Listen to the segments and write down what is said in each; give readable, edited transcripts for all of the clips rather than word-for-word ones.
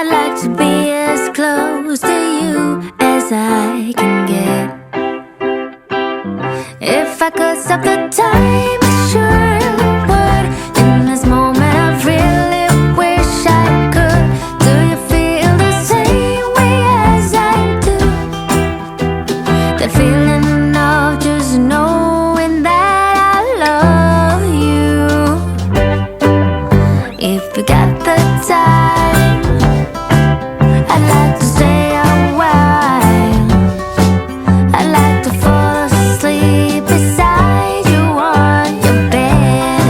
I'd like to be as close to you as I can get. If I could stop the time, I sure would. In this moment I really wish I could. Do you feel the same way as I do? That feeling of just knowing that I love you. If you got the time, I'd like to stay a while. I'd like to fall asleep beside you on your bed.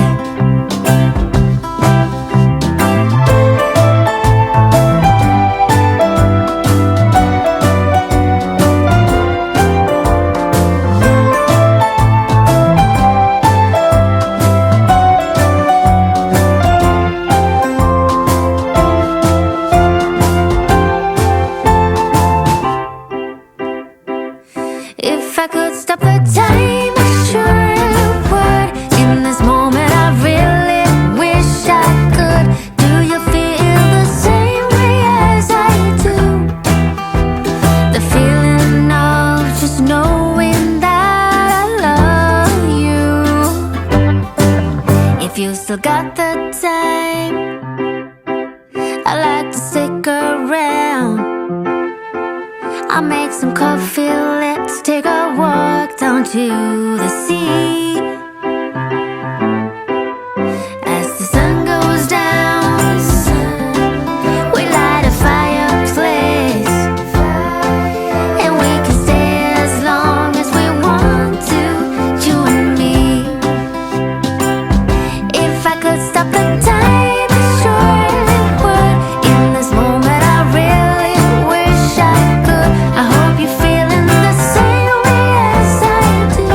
If I could stop the time, I sure would. In this moment I really wish I could. Do you feel the same way as I do? The feeling of just knowing that I love you. If you still got the time, I'd like to stick around. I'll make some coffee, let's take a walk down to the sea. As the sun goes down, we light a fireplace, and we can stay as long as we want to, you and me. If I could stop the time, I surely would. In this moment I really wish I could. I hope you're feeling the same way as I do.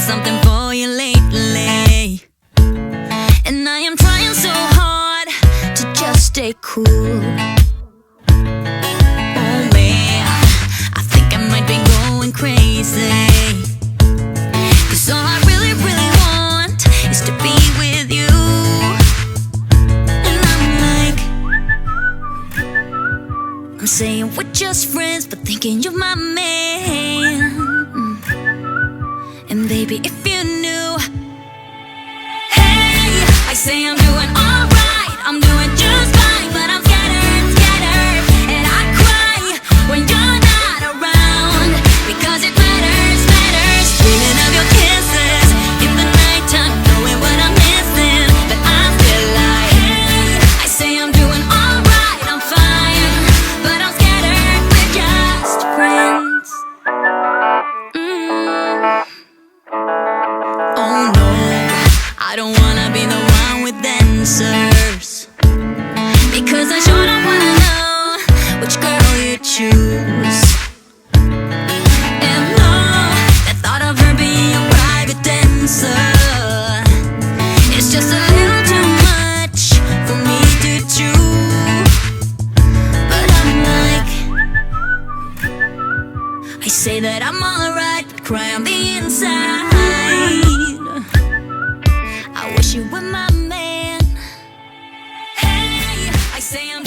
something for you lately, and I am trying so hard to just stay cool. Oh man, I think I might be going crazy, 'cause all I really, really want is to be with you. And I'm like, I'm saying we're just friends, but thinking you're my man. And baby, if you knew, hey, I say I'm doing alright, I'm doing just fine, but I'm scattered, scattered, and I cry when you're not around, because it matters, matters. Dreaming of your kisses in the nighttime, knowing what I'm missing, but I'm still like, hey, I say I'm doing alright, I'm fine, but I'm scattered, we're just friends. Oh no, I don't wanna be the one with answers, because I sure don't wanna know which girl you choose. And no, the thought of her being your private dancer, it's just a little too much for me to chew. But I'm like, I say that I'm alright, but cry on the inside. I wish you were my man. Hey, I say I'm